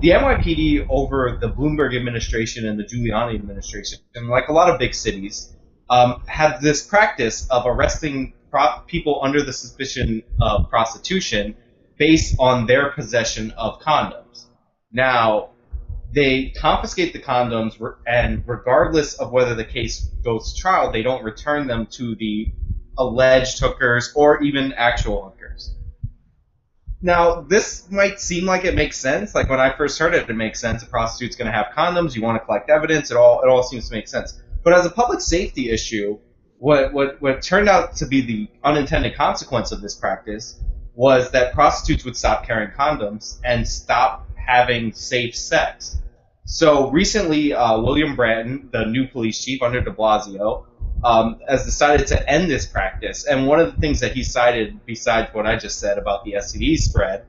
the NYPD over the Bloomberg administration and the Giuliani administration, and like a lot of big cities, have this practice of arresting people under the suspicion of prostitution based on their possession of condoms. Now, they confiscate the condoms, and regardless of whether the case goes to trial, they don't return them to the alleged hookers or even actual hookers. Now, this might seem like it makes sense. Like when I first heard it, it makes sense. A prostitute's going to have condoms. You want to collect evidence. It all seems to make sense. But as a public safety issue, what turned out to be the unintended consequence of this practice was that prostitutes would stop carrying condoms and stop having safe sex. So recently, William Bratton, the new police chief under de Blasio, has decided to end this practice. And one of the things that he cited, besides what I just said about the STD spread,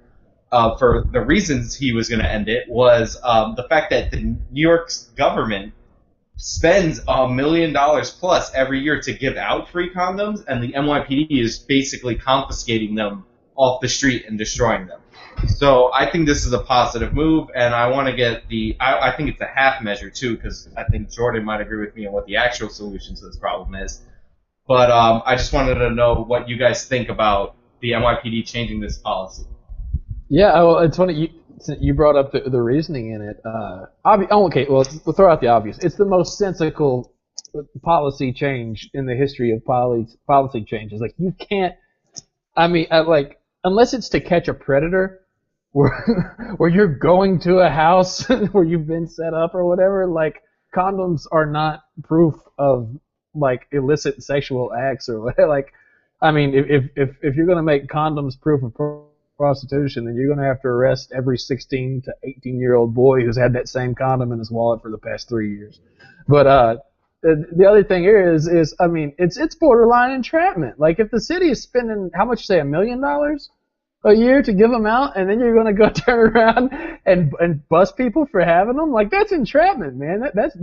for the reasons he was going to end it, was the fact that the New York's government spends $1 million plus every year to give out free condoms, and the NYPD is basically confiscating them off the street and destroying them. So I think this is a positive move, and I want to get I think it's a half measure too, because I think Jordan might agree with me on what the actual solution to this problem is. But I just wanted to know what you guys think about the NYPD changing this policy. Yeah, well, it's funny you brought up the reasoning in it. Okay, well, we'll throw out the obvious. It's the most sensical policy change in the history of policy changes. Like, you can't. I mean, unless it's to catch a predator, where you're going to a house where you've been set up or whatever, like, condoms are not proof of, like, illicit sexual acts or whatever. Like, I mean, if you're going to make condoms proof of prostitution, then you're going to have to arrest every 16 to 18-year-old boy who's had that same condom in his wallet for the past 3 years. But the other thing here is I mean, it's borderline entrapment. Like, if the city is spending, how much, say, $1 million a year to give them out, and then you're going to go turn around and bust people for having them, like, that's entrapment, man. That's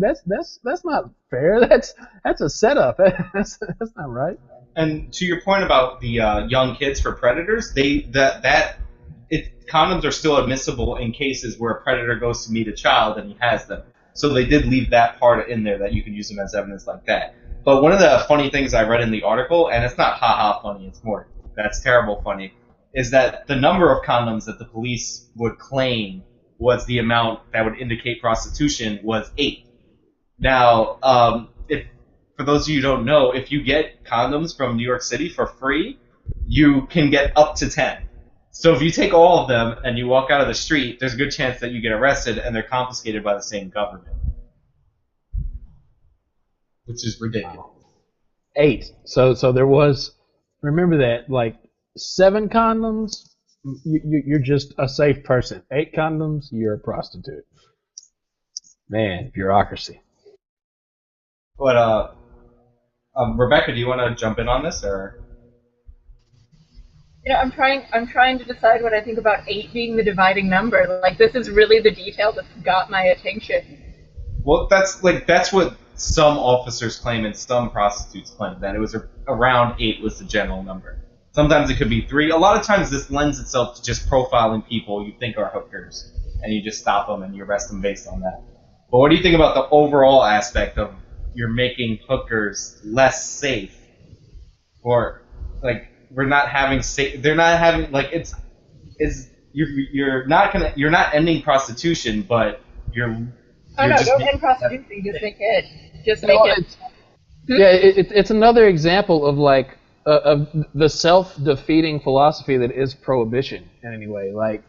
not fair. That's a setup. That's not right. And to your point about the young kids for predators, condoms are still admissible in cases where a predator goes to meet a child and he has them. So they did leave that part in there that you can use them as evidence like that. But one of the funny things I read in the article, and it's not ha-ha funny, it's more that's terrible funny, is that the number of condoms that the police would claim was the amount that would indicate prostitution was 8. Now, for those of you who don't know, if you get condoms from New York City for free, you can get up to 10. So if you take all of them and you walk out of the street, there's a good chance that you get arrested and they're confiscated by the same government. Which is ridiculous. Wow. 8. So there was, remember that, like, 7 condoms, you're just a safe person. 8 condoms, you're a prostitute. Man, bureaucracy. But, Rebecca, do you want to jump in on this, or? You know, I'm trying to decide what I think about 8 being the dividing number. Like, this is really the detail that's got my attention. Well, that's what some officers claim and some prostitutes claim, that it was around 8 was the general number. Sometimes it could be 3. A lot of times this lends itself to just profiling people you think are hookers, and you just stop them and you arrest them based on that. But what do you think about the overall aspect of you're making hookers less safe, or like we're not having safe? They're not having, like, you're not ending prostitution, but you're. Oh no! Don't end prostitution. Just make it. Just make it. Yeah, it's another example of, like, of the self-defeating philosophy that is prohibition in any way. Like,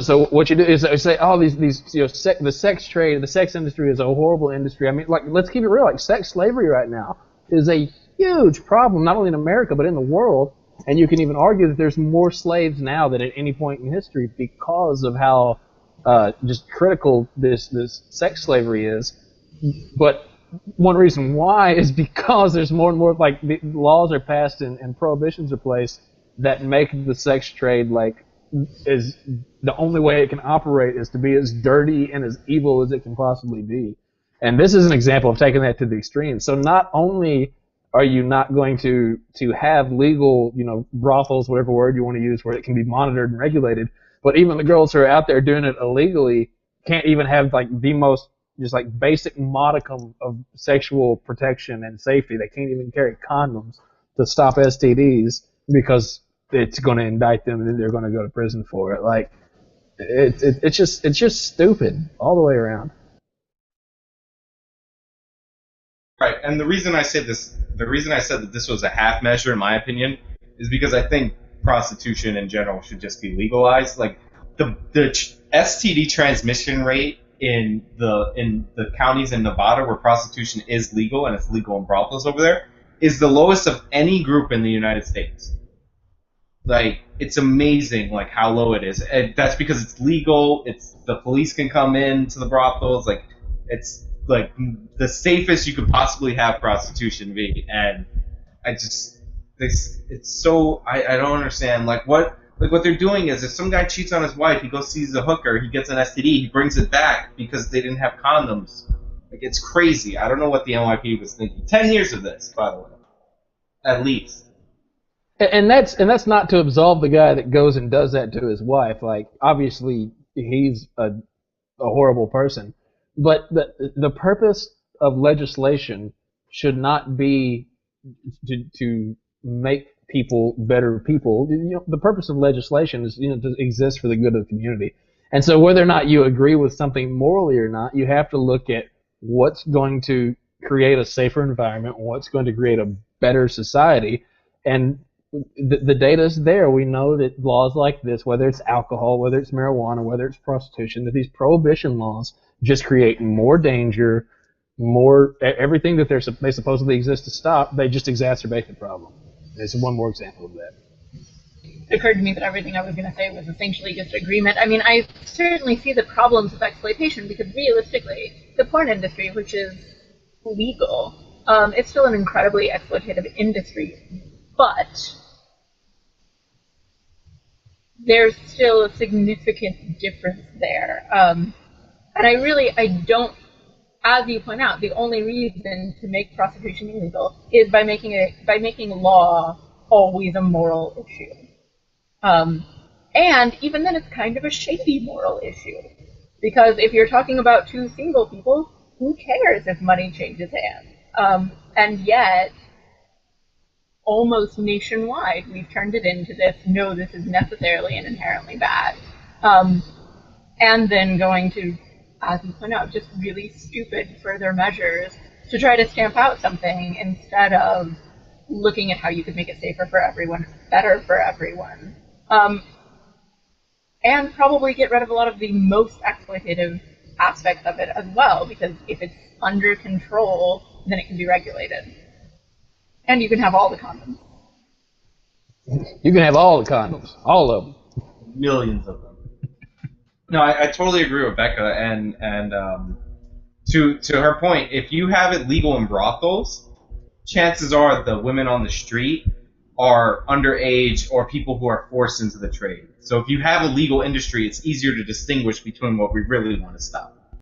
so what you do is say, oh, these the sex trade, the sex industry is a horrible industry. I mean, like, let's keep it real. Like, sex slavery right now is a huge problem, not only in America but in the world. And you can even argue that there's more slaves now than at any point in history because of how just critical this sex slavery is. But one reason why is because there's more and more, like, the laws are passed and prohibitions are placed that make the sex trade, like, is the only way it can operate is to be as dirty and as evil as it can possibly be. And this is an example of taking that to the extreme. So not only are you not going to have legal, brothels, whatever word you want to use, where it can be monitored and regulated, but even the girls who are out there doing it illegally, can't even have like the most just like basic modicum of sexual protection and safety. They can't even carry condoms to stop STDs because it's going to indict them and then they're going to go to prison for it. Like it's just stupid all the way around. Right, and the reason I said that this was a half measure, in my opinion, is because I think prostitution in general should just be legalized. Like the STD transmission rate in the counties in Nevada where prostitution is legal, and it's legal in brothels over there, is the lowest of any group in the United States. Like, it's amazing, like, how low it is. And that's because it's legal. The police can come in to the brothels. Like, it's like the safest you could possibly have prostitution be. And I don't understand. Like what they're doing is, if some guy cheats on his wife, he goes sees a hooker, he gets an STD, he brings it back because they didn't have condoms. Like, it's crazy. I don't know what the NYPD was thinking. 10 years of this, by the way, at least. And that's not to absolve the guy that goes and does that to his wife. Like, obviously he's a horrible person, but the purpose of legislation should not be to make people better people. The purpose of legislation is to exist for the good of the community. And so whether or not you agree with something morally or not, you have to look at what's going to create a safer environment, what's going to create a better society, and the data is there. We know that laws like this, whether it's alcohol, whether it's marijuana, whether it's prostitution, that these prohibition laws just create more danger, more everything that they supposedly exist to stop. They just exacerbate the problem. There's one more example of that. It occurred to me that everything I was going to say was essentially just agreement. I mean, I certainly see the problems of exploitation because realistically, the porn industry, which is legal, it's still an incredibly exploitative industry, but there's still a significant difference there. And I don't, as you point out, the only reason to make prostitution illegal is by making law always a moral issue. And even then, it's kind of a shady moral issue. Because if you're talking about two single people, who cares if money changes hands? And yet, almost nationwide, we've turned it into this, no, this is necessarily and inherently bad. And then going to, as you point out, just really stupid further measures to try to stamp out something instead of looking at how you could make it safer for everyone, better for everyone. And probably get rid of a lot of the most exploitative aspects of it as well, because if it's under control, then it can be regulated. And you can have all the condoms. You can have all the condoms. All of them. Millions of them. No, I totally agree with Becca, and to her point, if you have it legal in brothels, chances are the women on the street are underage or people who are forced into the trade. So if you have a legal industry, it's easier to distinguish between what we really want to stop.